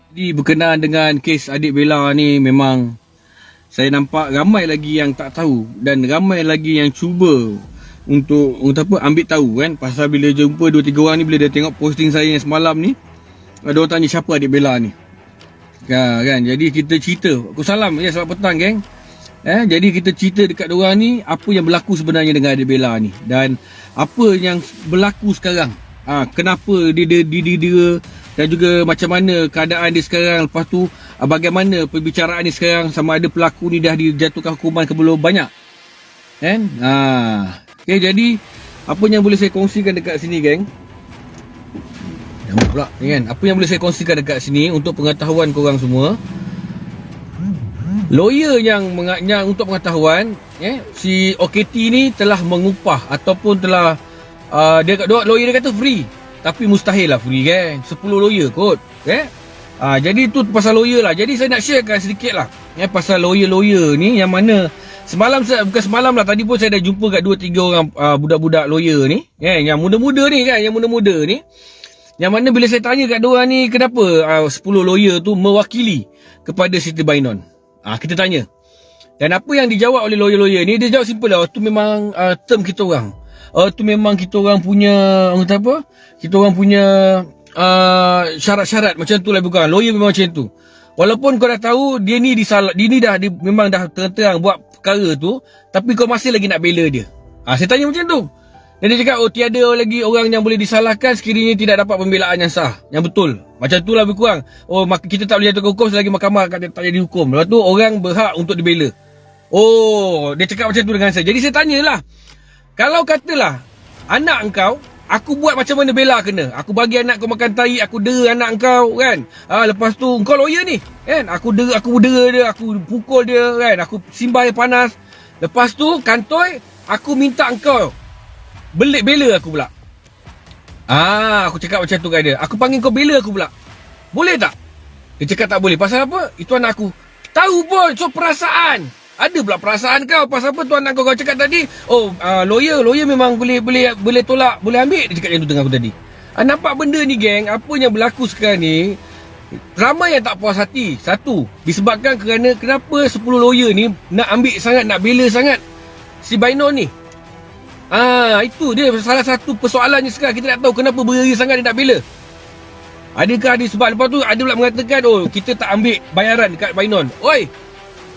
Jadi berkenaan dengan kes adik Bella ni, memang saya nampak ramai lagi yang tak tahu dan ramai lagi yang cuba untuk ambil tahu kan. Pasal bila jumpa 2-3 orang ni, bila dia tengok posting saya yang semalam ni, ada orang tanya siapa adik Bella ni. Kan, jadi kita cerita. Aku salam ya, selamat petang geng. Jadi kita cerita dekat diorang ni apa yang berlaku sebenarnya dengan adik Bella ni dan apa yang berlaku sekarang. Kenapa dia dan juga macam mana keadaan dia sekarang. Lepas tu bagaimana perbicaraan dia sekarang, sama ada pelaku ni dah dijatuhkan hukuman ke belum banyak kan. Okay, jadi apa yang boleh saya kongsikan dekat sini geng, pula kan, apa yang boleh saya kongsikan dekat sini untuk pengetahuan korang semua. Lawyer yang untuk pengetahuan, si OKT ni telah mengupah ataupun telah lawyer dia kata free, tapi mustahil lah free kan, 10 lawyer kot. Jadi tu pasal lawyer lah. Jadi saya nak sharekan sedikit lah pasal lawyer ni, yang mana semalam bukan semalam lah, tadi pun saya dah jumpa kat 2-3 orang budak-budak lawyer ni yang muda-muda ni kan, yang mana bila saya tanya kat diorang ni kenapa 10 lawyer tu mewakili kepada Siti Bainon, kita tanya. Dan apa yang dijawab oleh lawyer-lawyer ni, dia jawab simple lah, tu memang term kita orang. Tu memang kita orang punya, kita orang punya syarat-syarat macam tu lah. Bukan lawyer memang macam tu. Walaupun kau dah tahu dia ni memang dah terang-terang buat perkara tu, tapi kau masih lagi nak bela dia. Saya tanya macam tu. Dan dia cakap, tiada lagi orang yang boleh disalahkan sekiranya tidak dapat pembelaan yang sah, yang betul. Macam tu lah lebih kurang. Kita tak boleh jatuhkan hukum selagi mahkamah tak jadi hukum. Lepas tu orang berhak untuk dibela. Dia cakap macam tu dengan saya. Jadi saya tanyalah, kalau katalah anak engkau, aku buat macam mana Bella kena, aku bagi anak kau makan tai, aku dera anak engkau kan, lepas tu engkau lawyer ni kan, aku dera dia, aku pukul dia kan, aku simbah air panas, lepas tu kantoi aku minta engkau bela aku pula. Aku cakap macam tu kat dia, aku panggil kau bela aku pula, boleh tak? Dia cakap tak boleh. Pasal apa? Itu anak aku. Tahu pun, so perasaan. Ada pula perasaan kau. Pasal apa tuan kau cakap tadi? Lawyer memang boleh tolak, boleh ambil. Dia cakap yang tu dengan aku tadi. Nampak benda ni geng, apa yang berlaku sekarang ni, ramai yang tak puas hati. Satu, disebabkan kerana kenapa 10 lawyer ni nak ambil sangat, nak bela sangat si Bainon ni. Itu dia salah satu persoalannya sekarang. Kita nak tahu kenapa berani sangat dia nak bela. Adakah ada sebab? Lepas tu ada pula mengatakan, kita tak ambil bayaran dekat Bainon.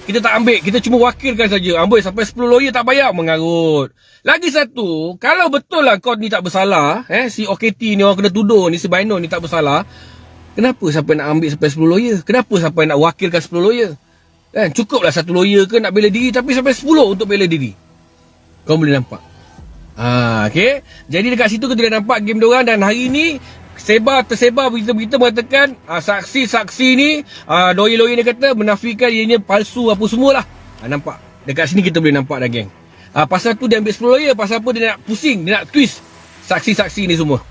Kita tak ambil, kita cuma wakilkan saja. Amboi, sampai 10 lawyer tak bayar, mengarut. Lagi satu, kalau betul lah kau ni tak bersalah, si OKT ni, orang kena tuduh ni, si Bainon ni tak bersalah, kenapa sampai nak ambil sampai 10 lawyer? Kenapa sampai nak wakilkan 10 lawyer? Cukuplah satu lawyer ke nak bela diri, tapi sampai 10 untuk bela diri. Kau boleh nampak. Okay. Jadi dekat situ kita dah nampak game diorang. Dan hari ni tersebar berita-berita mengatakan saksi-saksi ni, lawyer-lawyer ni kata menafikan ianya palsu apa semualah. Nampak dekat sini kita boleh nampak dah geng. Pasal tu dia ambil 10 lawyer. Pasal apa dia nak pusing, dia nak twist saksi-saksi ni semua.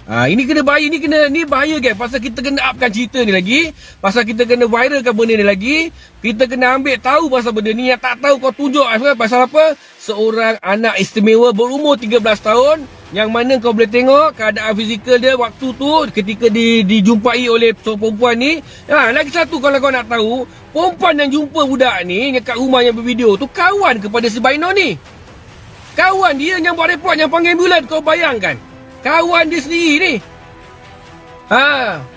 Ini kena bahaya, ni bahaya geng. Pasal kita kena upkan cerita ni lagi, pasal kita kena viralkan benda ni lagi, kita kena ambil tahu pasal benda ni. Yang tak tahu kau tunjuk pasal apa? Seorang anak istimewa berumur 13 tahun, yang mana kau boleh tengok keadaan fizikal dia waktu tu ketika dijumpai oleh seorang perempuan ni. Lagi satu, kalau kau nak tahu, perempuan yang jumpa budak ni kat rumah yang bervideo tu kawan kepada si Bainon ni. Kawan dia yang buat report, yang panggil ambulan. Kau bayangkan, kawan dia sendiri ni.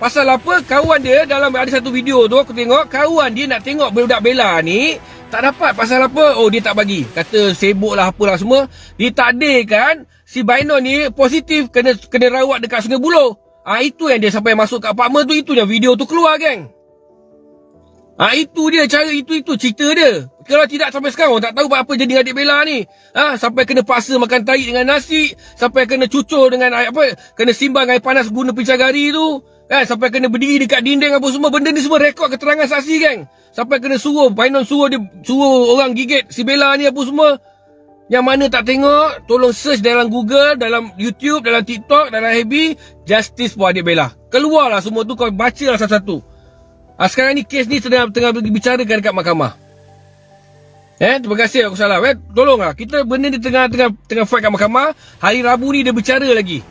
Pasal apa? Kawan dia dalam ada satu video tu aku tengok, kawan dia nak tengok budak Bella ni, tak dapat. Pasal apa? Dia tak bagi. Kata sibuk lah apalah semua. Ditakdirkan si Bainon ni positif kena rawat dekat Sungai Buloh. Itu yang dia sampai masuk kat apartmen tu, itu yang video tu keluar geng. Itu dia cara, itu cerita dia. Kalau tidak sampai sekarang tak tahu apa jadi dengan adik Bella ni. Sampai kena paksa makan tahi dengan nasi, sampai kena cucur dengan kena simbang air panas guna pincagari tu. Sampai kena berdiri dekat dinding apa semua. Benda ni semua rekod keterangan saksi geng. Sampai kena Bainon suruh orang gigit si Bella ni apa semua. Yang mana tak tengok, tolong search dalam Google, dalam YouTube, dalam TikTok, dalam FB, justice for adik Bella. Keluarlah semua tu, kau bacalah satu-satu. Sekarang ni kes ni tengah dibicarakan dekat mahkamah. Terima kasih aku salah. Tolonglah, kita benda ni tengah fight kat mahkamah. Hari Rabu ni dia bicara lagi.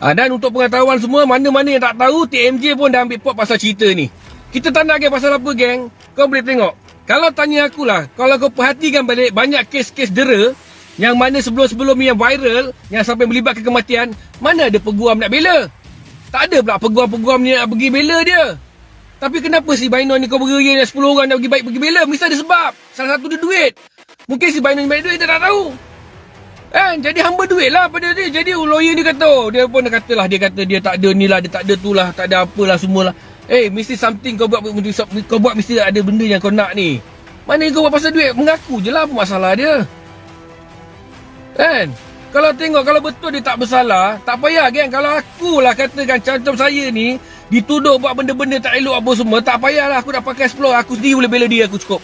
Dan untuk pengetahuan semua, mana-mana yang tak tahu, TMJ pun dah ambil pot pasal cerita ni. Kita tak nak geng pasal apa geng? Kau boleh tengok. Kalau tanya akulah, kalau kau perhatikan balik, banyak kes-kes dera yang mana sebelum-sebelum ni yang viral, yang sampai melibatkan kematian, mana ada peguam nak bela? Tak ada pula peguam-peguam ni nak pergi bela dia. Tapi kenapa si Bainon ni kau bergeria 10 orang nak pergi bela? Mesti ada sebab. Salah satu dia duit. Mungkin si Bainon ni baik duit, dia tak tahu. Jadi hamba duit lah pada dia. Jadi lawyer ni kata, dia pun kata lah, dia kata dia tak ada ni lah, dia tak ada tu lah, tak ada apalah semualah. Mesti something kau buat mesti ada benda yang kau nak ni. Mana kau buat pasal duit? Mengaku je lah apa masalah dia. Kalau tengok, kalau betul dia tak bersalah, tak payah geng. Kalau akulah katakan macam saya ni dituduh buat benda-benda tak elok apa semua, tak payahlah aku nak pakai explore. Aku sendiri boleh bela dia aku cukup.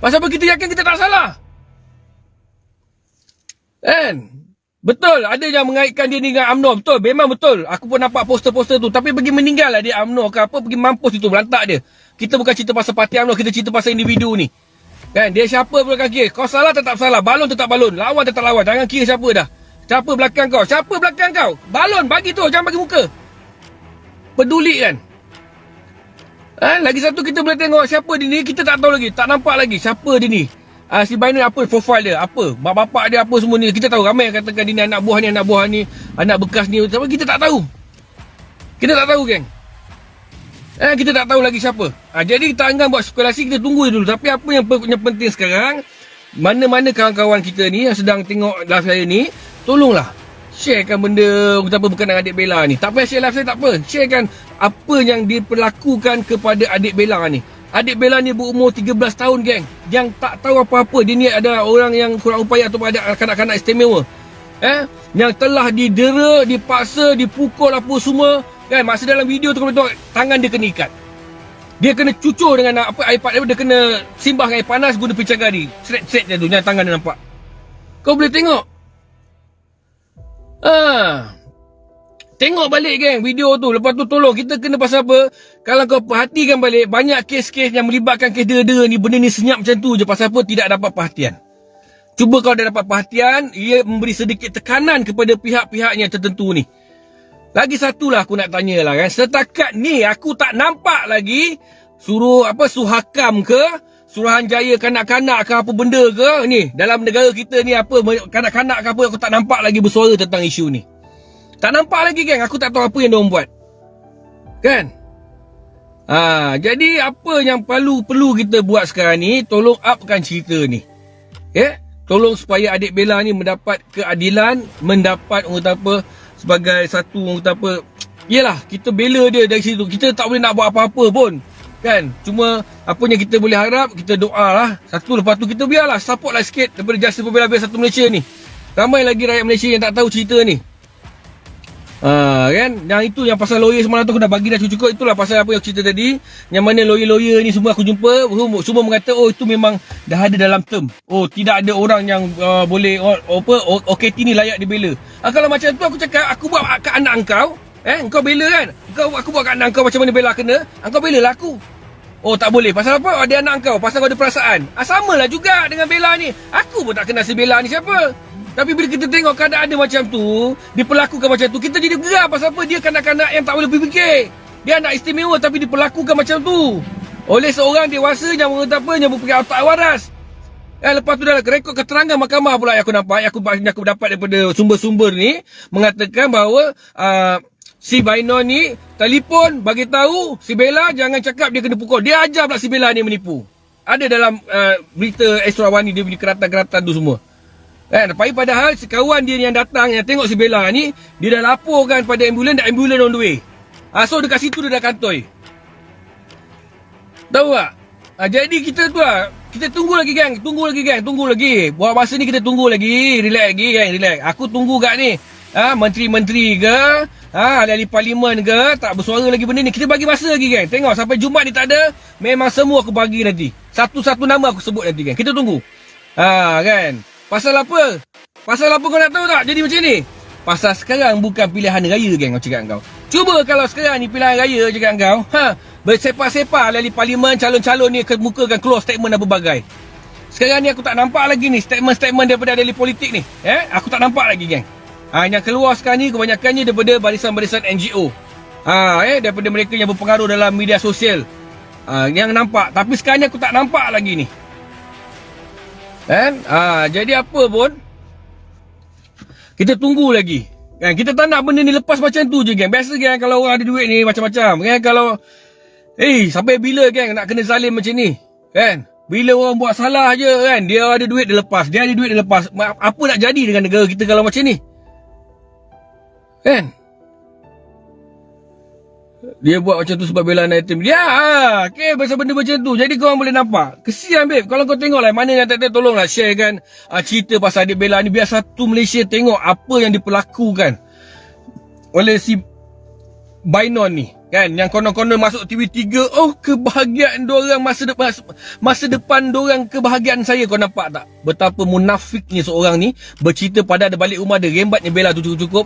Pasal apa kita yakin kita tak salah? Betul, ada yang mengaitkan dia ni dengan UMNO. Betul, memang betul. Aku pun nampak poster-poster tu. Tapi pergi meninggal lah dia UMNO ke apa, pergi mampus itu, berantak dia. Kita bukan cerita pasal parti UMNO, kita cerita pasal individu ni. Dia siapa pun kaki. Kau salah tetap salah, balon tetap balon, lawan tetap lawan. Jangan kira siapa dah. Siapa belakang kau? Siapa belakang kau? Balon bagi tu, jangan bagi muka. Peduli kan? Lagi satu kita boleh tengok siapa dia ni, kita tak tahu lagi, tak nampak lagi siapa dia ni. Si Bainon apa profile dia, apa mak bapak dia, apa semua ni kita tahu. Ramai yang katakan dia ni anak buah ni, anak bekas ni, tapi kita tak tahu. Kita tak tahu geng. Kita tak tahu lagi siapa. Jadi kita anggap buat spekulasi, kita tunggu dulu. Tapi apa yang penting sekarang, mana-mana kawan-kawan kita ni yang sedang tengok live saya ni, tolonglah sharekan benda kita apa berkenaan adik Bella ni. Tak payah share live saya, tak apa. Sharekan apa yang diperlakukan kepada adik Bella ni. Adik Bella ni berumur 13 tahun geng. Yang tak tahu apa-apa. Dia ni ada orang yang kurang upaya ataupun ada kanak-kanak istimewa. Yang telah didera, dipaksa, dipukul apa semua. Masa dalam video tu kau tengok tangan dia kena ikat. Dia kena cucur dengan iPad dia kena simbah dengan air panas guna pincagari. Sret-sret dia tu, yang tangan dia nampak. Kau boleh tengok. Tengok balik geng video tu. Lepas tu tolong kita kena pasal apa. Kalau kau perhatikan balik, banyak kes-kes yang melibatkan kes dera-dera ni, benda ni senyap macam tu je. Pasal apa? Tidak dapat perhatian. Cuba kau dah dapat perhatian, ia memberi sedikit tekanan kepada pihak-pihaknya tertentu ni. Lagi satulah aku nak tanya lah kan. Setakat ni aku tak nampak lagi Suhakam ke, Suruhanjaya kanak-kanak ke apa benda ke ni dalam negara kita ni, apa kanak-kanak ke apa, aku tak nampak lagi bersuara tentang isu ni. Tak nampak lagi geng. Aku tak tahu apa yang diorang buat. Kan? Jadi apa yang perlu kita buat sekarang ni, tolong upkan cerita ni. Tolong supaya adik Bella ni mendapat keadilan, mendapat orang kata apa, sebagai satu orang kata apa, yelah kita bela dia dari situ. Kita tak boleh nak buat apa-apa pun. Kan? Cuma apa yang kita boleh harap, kita doa lah. Satu, lepas tu kita biarlah support lah sikit daripada Justice Pembela Biar Satu Malaysia ni. Ramai lagi rakyat Malaysia yang tak tahu cerita ni. Kan? Yang itu yang pasal lawyer semalam tu aku dah bagi dah cukup. Itulah pasal apa yang aku cerita tadi. Yang mana lawyer-lawyer ni semua aku jumpa, semua mengata itu memang dah ada dalam term. Tidak ada orang yang boleh OKT ni layak dibela. Kalau macam tu aku cakap, aku buat kat anak engkau, engkau bela kan? Aku buat kat anak engkau macam mana Bella kena, engkau bela lah aku. Tak boleh. Pasal apa? Dia anak engkau, pasal kau ada perasaan. Samalah juga dengan Bella ni. Aku pun tak kenal si Bella ni siapa. Tapi bila kita tengok keadaan dia macam tu, diperlakukan macam tu, kita jadi geram. Pasal apa? Dia kanak-kanak yang tak boleh berfikir. Dia anak istimewa tapi diperlakukan macam tu oleh seorang dewasa yang yang mempunyai otak waras. Lepas tu dalam rekod keterangan mahkamah pula yang aku nampak, yang aku dapat daripada sumber-sumber ni, mengatakan bahawa si Bainon ni telefon bagi tahu si Bella jangan cakap dia kena pukul. Dia ajar pula si Bella ni menipu. Ada dalam berita Esrawani, dia punya keratan-keratan tu semua. Padahal si kawan dia yang datang, yang tengok si Bella ni, dia dah laporkan pada ambulan, dan ambulan on the way. So dekat situ dia dah kantoi. Tahu tak? Jadi kita tu lah, kita tunggu lagi gang, tunggu lagi. Buat masa ni kita tunggu lagi, relax lagi gang, relax. Aku tunggu kat ni. Menteri-menteri ke, ahli-ahli parlimen ke, tak bersuara lagi benda ni. Kita bagi masa lagi gang. Tengok sampai Jumaat ni tak ada, memang semua aku bagi nanti. Satu-satu nama aku sebut nanti gang. Kita tunggu. Kan? Pasal apa? Pasal apa kau nak tahu tak jadi macam ni? Pasal sekarang bukan pilihan raya geng, aku cakap kau. Cuba kalau sekarang ni pilihan raya cakap kau, bersepak-sepak ahli parlimen, calon-calon ni kemukakan keluar statement apa berbagai. Sekarang ni aku tak nampak lagi ni statement-statement daripada ahli politik ni. Aku tak nampak lagi geng. Yang keluar sekarang ni kebanyakannya daripada barisan-barisan NGO. Daripada mereka yang berpengaruh dalam media sosial. Yang nampak. Tapi sekarang ni aku tak nampak lagi ni. Kan? Jadi apa pun, kita tunggu lagi. Kan? Kita tak nak benda ni lepas macam tu je, geng. Biasa, geng, kalau orang ada duit ni macam-macam. Kan? Kalau, sampai bila, geng, nak kena zalim macam ni? Kan? Bila orang buat salah je, kan, dia ada duit dia lepas, dia ada duit dia lepas. Apa nak jadi dengan negara kita kalau macam ni? Kan? Dia buat macam tu sebab bela anak yatim. Okay, pasal benda macam tu. Jadi korang boleh nampak. Kesian, babe. Kalau kau tengok lah, mana yang tak tolonglah share kan cerita pasal adik bela ni. Biar satu Malaysia tengok apa yang diperlakukan oleh si Bainon ni. Kan, yang konon-konon masuk TV3, kebahagiaan diorang, masa depan diorang, kebahagiaan saya. Kau nampak tak betapa munafiknya seorang ni bercerita pada ada balik rumah dia, rembatnya bela tu cukup-cukup.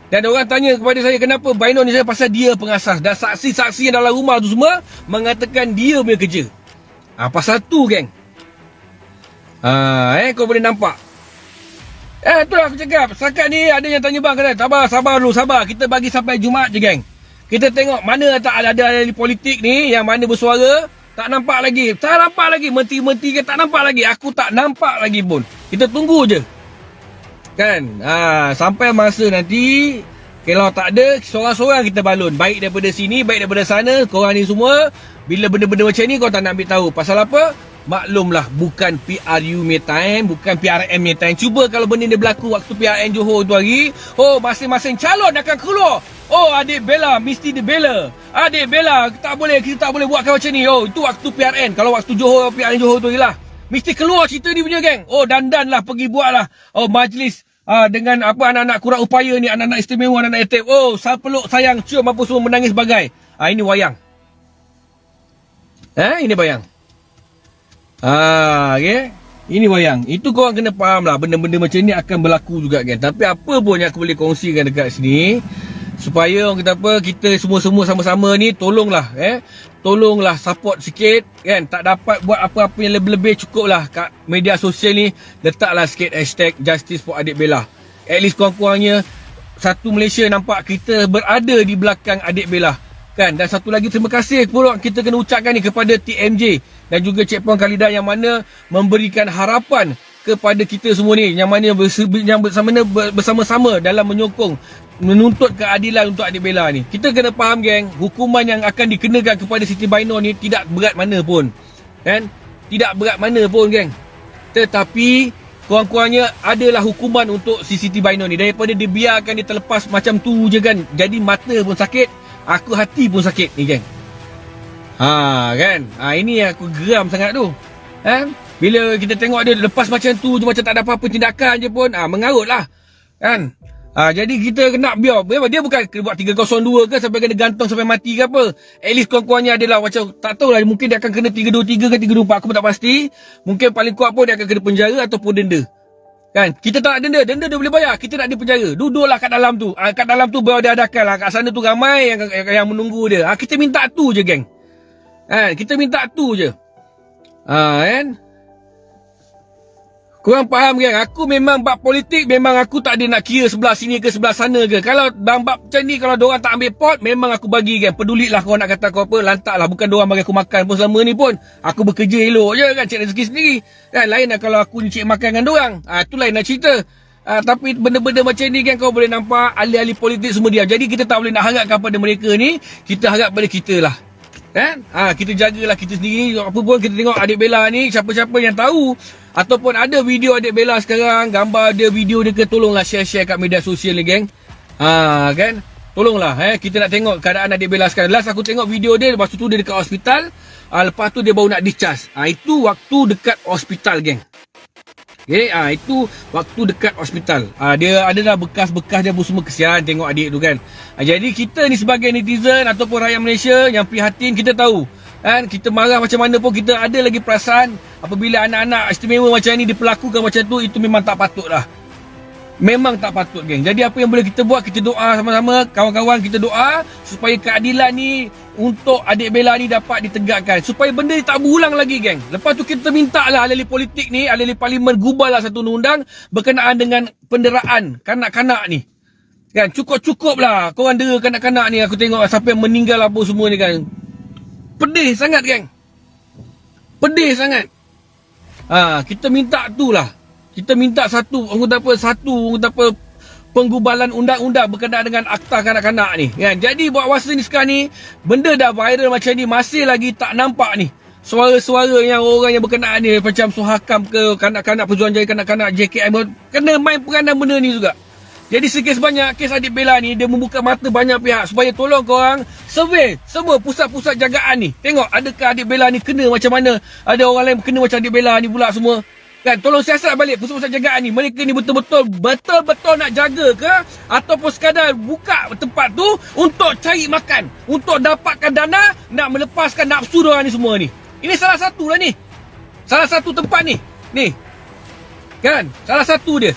Dan orang tanya kepada saya, kenapa Bainon ni saya, pasal dia pengasas. Dan saksi-saksi yang dalam rumah tu semua mengatakan dia punya kerja. Pasal tu, geng. Kau boleh nampak. Itulah aku cakap. Setakat ni ada yang tanya, bang, kata, sabar dulu, sabar. Kita bagi sampai Jumaat je, geng. Kita tengok mana tak ada ahli politik ni yang mana bersuara. Tak nampak lagi. Tak nampak lagi. Menteri-menteri ke tak nampak lagi. Aku tak nampak lagi pun. Kita tunggu je. Kan? Sampai masa nanti, kalau tak ada, seorang-seorang kita balun. Baik daripada sini, baik daripada sana. Korang ni semua, bila benda-benda macam ni, kau tak nak ambil tahu. Pasal apa? Maklumlah, bukan PRU punya time, bukan PRM punya time. Cuba kalau benda ni berlaku waktu PRN Johor tu hari, masing-masing calon akan keluar. Adik bela, mesti dia bela. Adik bela, kita tak boleh buatkan macam ni. Itu waktu PRN. Kalau waktu Johor, PRN Johor tu lah. Mesti keluar cerita ni punya, geng. Dandan lah, pergi buat lah. Majlis dengan apa anak-anak kurang upaya ni, anak-anak istimewa, anak-anak yatim. Peluk, sayang, cium, apa semua, menangis sebagai. Ini wayang. Ini bayang. Okay. Ini wayang. Itu korang kena faham lah, benda-benda macam ni akan berlaku juga, kan. Tapi apa pun yang aku boleh kongsikan dekat sini, supaya orang kata apa, kita semua-semua sama-sama ni, tolonglah support sikit, kan. Tak dapat buat apa-apa yang lebih-lebih, cukup lah kat media sosial ni letaklah sikit hashtag justice for adik bela. At least kurang-kurangnya satu Malaysia nampak kita berada di belakang adik bela, kan. Dan satu lagi, terima kasih pula kita kena ucapkan ni kepada TMJ dan juga Cik Puan Khalidah yang mana memberikan harapan kepada kita semua ni, yang mana bersama-sama dalam menuntut keadilan untuk adik bela ni. Kita kena faham, geng, hukuman yang akan dikenakan kepada Siti Bainon ni tidak berat mana pun, kan. Tidak berat mana pun, geng. Tetapi kurang-kurangnya adalah hukuman untuk si Siti Bainon ni. Daripada dia biarkan dia terlepas macam tu je, kan. Jadi mata pun sakit, hati pun sakit ni, geng. Kan. Ini yang aku geram sangat tu. Bila kita tengok dia lepas macam tu je, macam tak ada apa-apa tindakan je pun, mengarut lah, kan. Jadi kita kena biar. Dia bukan buat 302 ke sampai kena gantung sampai mati ke apa. At least kurang-kurangnya adalah macam, tak tahulah, mungkin dia akan kena 323 ke 324, aku pun tak pasti. Mungkin paling kuat pun dia akan kena penjara ataupun denda, kan. Kita tak nak denda dia boleh bayar. Kita nak dia penjara. Duduklah kat dalam tu. Kat dalam tu baru dia adakan lah. Kat sana tu ramai yang menunggu dia. Kita minta tu je, geng. Kita minta tu je. Kan. Korang faham, geng? Aku memang bab politik, memang aku tak ada nak kira sebelah sini ke sebelah sana ke. Kalau dalam bab macam ni, kalau diorang tak ambil pot, memang aku bagi, geng. Pedulilah korang nak kata aku apa, lantaklah. Bukan diorang bagi aku makan pun selama ni pun. Aku bekerja elok je, kan, cek rezeki sendiri. Kan, lain lah kalau aku cek makan dengan diorang. Tu lain nak cerita. Tapi benda-benda macam ni, kan, kau boleh nampak ahli-ahli politik semua diam. Jadi kita tak boleh nak harapkan pada mereka ni. Kita harap pada kita lah, kan. Kita jagalah kita sendiri. Apa pun kita tengok adik bela ni, siapa-siapa yang tahu ataupun ada video adik bela sekarang, gambar dia, video dia ke, tolonglah share-share kat media sosial ni, geng. Kan, tolonglah, kita nak tengok keadaan adik bela sekarang. Last aku tengok video dia, lepas tu dia dekat hospital, lepas tu dia baru nak discharge. Itu waktu dekat hospital, geng. Okay, itu waktu dekat hospital. Dia adalah bekas-bekas dia pun semua, kesian tengok adik tu, kan. Jadi kita ni sebagai netizen ataupun rakyat Malaysia yang prihatin, kita tahu, kan, kita marah macam mana pun, kita ada lagi perasaan apabila anak-anak istimewa macam ni diperlakukan macam tu. Itu memang tak patut lah. Memang tak patut, geng. Jadi apa yang boleh kita buat, kita doa sama-sama, kawan-kawan, kita doa supaya keadilan ni untuk adik bela ni dapat ditegakkan supaya benda ni tak berulang lagi, geng. Lepas tu kita minta lah ahli politik ni, ahli parlimen gubal lah satu undang berkenaan dengan penderaan kanak-kanak ni. Kan, cukup-cukup lah korang dera kanak-kanak ni. Aku tengok siapa yang meninggal apa semua ni kan. Pedih sangat, geng. Pedih sangat. Kita minta tu lah. Kita minta satu penggubalan undang-undang berkenaan dengan akta kanak-kanak ni kan. Jadi buat masa ni sekarang ni benda dah viral macam ni, masih lagi tak nampak ni suara-suara yang orang yang berkenaan ni, macam Suhakam ke kanak-kanak Pejuang Jaya kanak-kanak JKM kena main peranan benda ni juga. Jadi sikit sebanyak kes adik bela ni dia membuka mata banyak pihak supaya tolong korang survey semua pusat-pusat jagaan ni. Tengok adakah adik bela ni kena macam mana, ada orang lain kena macam adik bela ni pula semua. Kan, tolong siasat balik pusat-pusat jagaan ni. Mereka ni betul-betul nak jaga ke ataupun sekadar buka tempat tu untuk cari makan, untuk dapatkan dana nak melepaskan nafsu diorang ni semua ni. Ini salah satu lah ni. Salah satu tempat ni. Ni. Kan? Salah satu dia.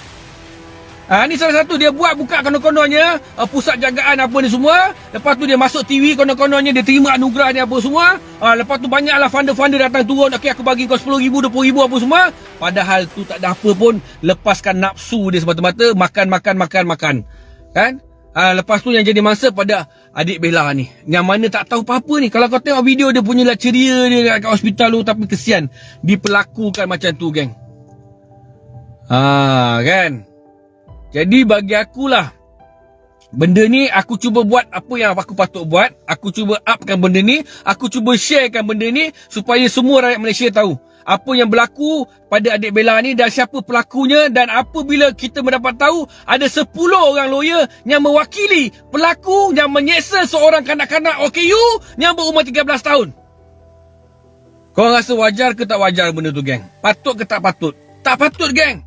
Ni salah satu dia buat buka konon-kononnya pusat jagaan apa ni semua. Lepas tu dia masuk TV konon-kononnya dia terima anugerah ni apa semua. Lepas tu banyaklah funder-funder datang turun. Okey, aku bagi kau RM10,000, RM20,000 apa semua. Padahal tu tak ada apa pun, lepaskan nafsu dia semata-mata, makan. Kan? Lepas tu yang jadi mangsa pada adik bela ni, yang mana tak tahu apa-apa ni. Kalau kau tengok video dia punya lah ceria dia kat hospital tu, tapi kesian diperlakukan macam tu, geng. Kan? Jadi bagi akulah, benda ni aku cuba buat apa yang aku patut buat. Aku cuba upkan benda ni, aku cuba sharekan benda ni supaya semua rakyat Malaysia tahu apa yang berlaku pada adik bela ni dan siapa pelakunya. Dan apabila kita mendapat tahu ada 10 orang lawyer yang mewakili pelaku yang menyeksa seorang kanak-kanak OKU yang berumur 13 tahun. Korang rasa wajar ke tak wajar benda tu, geng? Patut ke tak patut? Tak patut, geng.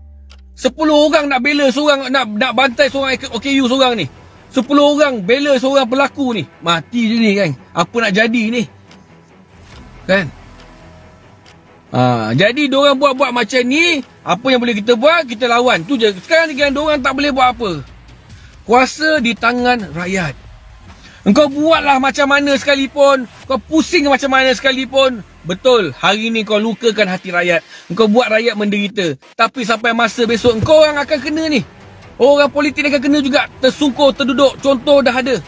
10 orang nak bela seorang, nak bantai seorang OKU seorang ni. 10 orang bela seorang pelaku ni. Mati je ni, kan. Apa nak jadi ni? Kan? Jadi diorang buat-buat macam ni, apa yang boleh kita buat, kita lawan. Tu je. Sekarang ni kan diorang tak boleh buat apa. Kuasa di tangan rakyat. Engkau buatlah macam mana sekalipun, kau pusing macam mana sekalipun, betul, hari ni kau lukakan hati rakyat. Engkau buat rakyat menderita. Tapi sampai masa besok, engkau orang akan kena ni. Orang politik akan kena juga. Tersungkur, terduduk. Contoh dah ada.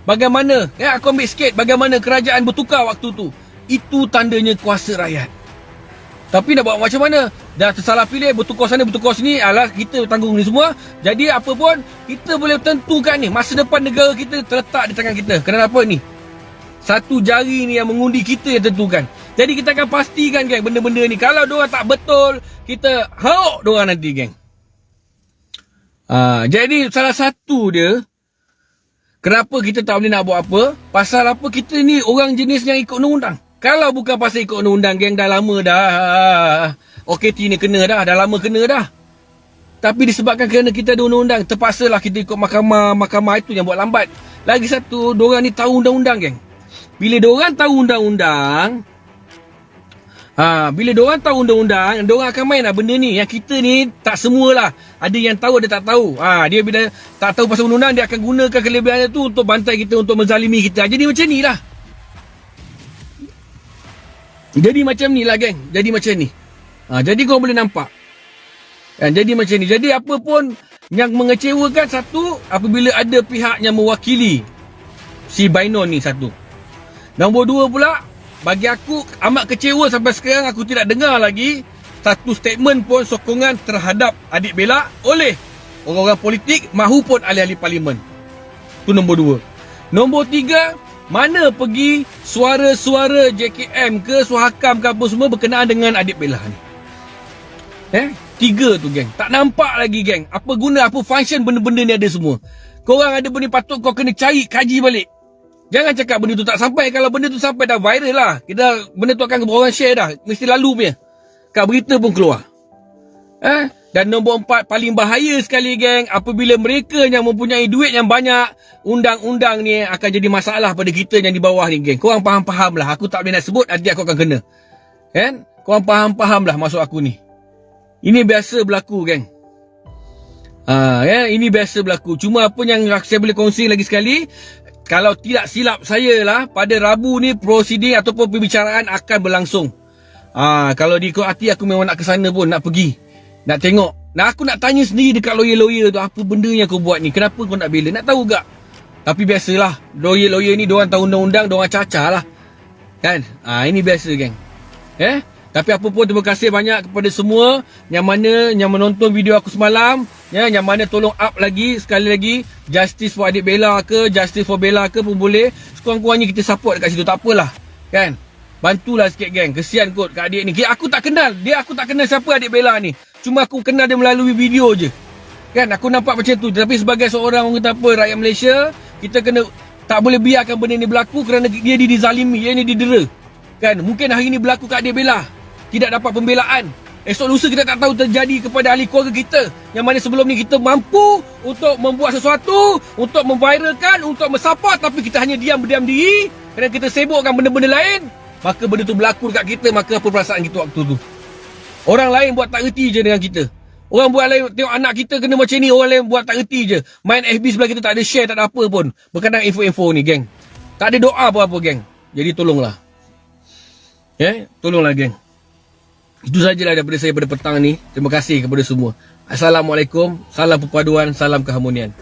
Bagaimana, aku ambil sikit, bagaimana kerajaan bertukar waktu tu. Itu tandanya kuasa rakyat. Tapi nak buat macam mana? Dah tersalah pilih, bertukar sana, bertukar sini. Alah, kita tanggung ni semua. Jadi apa pun, kita boleh tentukan ni. Masa depan negara kita terletak di tangan kita. Kenapa ni? Satu jari ni yang mengundi, kita yang tentukan. Jadi kita akan pastikan, geng, benda-benda ni. Kalau diorang tak betul, kita hauk diorang nanti, geng. Jadi salah satu dia, kenapa kita tak boleh nak buat apa? Pasal apa, kita ni orang jenis yang ikut undang-undang. Kalau bukan pasal ikut undang-undang, geng, dah lama dah OKT ni kena dah lama kena dah. Tapi disebabkan kerana kita ada undang-undang, terpaksalah kita ikut mahkamah itu yang buat lambat. Lagi satu, diorang ni tahu undang-undang, geng. Bila diorang tahu undang-undang, diorang akan main lah benda ni. Yang kita ni tak semualah. Ada yang tahu, ada tak tahu. Dia bila tak tahu pasal undang-undang, dia akan gunakan kelebihan itu untuk bantai kita, untuk menzalimi kita. Jadi macam ni lah. Jadi macam ni lah, geng. Jadi macam ni. Jadi korang boleh nampak. Jadi macam ni. Jadi apa pun yang mengecewakan, satu, apabila ada pihak yang mewakili si Bainon ni, satu. Nombor dua pula, bagi aku amat kecewa sampai sekarang aku tidak dengar lagi satu statement pun sokongan terhadap adik bela oleh orang-orang politik mahupun ahli-ahli parlimen. Itu nombor dua. Nombor tiga, mana pergi suara-suara JKM ke Suhakam ke apa semua berkenaan dengan adik bela ni? Tiga tu, geng. Tak nampak lagi, geng. Apa guna, apa function benda-benda ni ada semua. Korang ada benda patut kau kena cari, kaji balik. Jangan cakap benda tu tak sampai. Kalau benda tu sampai dah viral lah. Benda tu akan orang share dah. Mesti lalu punya. Kat berita pun keluar. Dan nombor 4, paling bahaya sekali, geng, apabila mereka yang mempunyai duit yang banyak, undang-undang ni akan jadi masalah pada kita yang di bawah ni, geng. Korang faham-faham lah. Aku tak boleh nak sebut, nanti aku akan kena. Kan? Korang faham-faham lah maksud aku ni. Ini biasa berlaku, geng. Ini biasa berlaku. Cuma apa yang saya boleh kongsi lagi sekali, kalau tidak silap saya lah, pada Rabu ni prosiding ataupun pembicaraan akan berlangsung. Kalau diikut hati aku memang nak ke sana pun, nak pergi, nak tengok. Nah, aku nak tanya sendiri dekat lawyer-lawyer tu, apa benda yang kau buat ni? Kenapa kau nak bela? Nak tahu gak? Tapi biasalah, lawyer-lawyer ni diorang tahu undang-undang, diorang cacah lah. Kan? Ini biasa, geng. Tapi apa pun, terima kasih banyak kepada semua yang mana yang menonton video aku semalam, yang mana tolong up lagi, sekali lagi, Justice for Adik Bella ke, Justice for Bella ke pun boleh. Sekurang-kurangnya kita support dekat situ, tak apalah. Kan? Bantulah sikit, geng. Kesian kot kat adik ni. Aku tak kenal dia, aku tak kenal siapa Adik Bella ni. Cuma aku kenal dia melalui video je. Kan? Aku nampak macam tu. Tapi sebagai seorang, orang kata apa, rakyat Malaysia, kita kena tak boleh biarkan benda ni berlaku kerana dia dizalimi, dia ni didera. Kan? Mungkin hari ni berlaku kat Adik Bella, tidak dapat pembelaan. Esok lusa kita tak tahu terjadi kepada ahli keluarga kita, yang mana sebelum ni kita mampu untuk membuat sesuatu, untuk memviralkan, untuk mensupport, tapi kita hanya berdiam diri kerana kita sibukkan benda-benda lain. Maka benda tu berlaku dekat kita, maka apa perasaan kita waktu tu? Orang lain buat tak reti je dengan kita. Orang buat lain, tengok anak kita kena macam ni, orang lain buat tak reti je. Main FB sebelah kita, tak ada share, tak ada apa pun berkenaan info-info ni, geng. Tak ada doa apa-apa, geng. Jadi tolonglah. Tolonglah, geng. Itu sajalah daripada saya pada petang ni. Terima kasih kepada semua. Assalamualaikum. Salam perpaduan, salam keharmonian.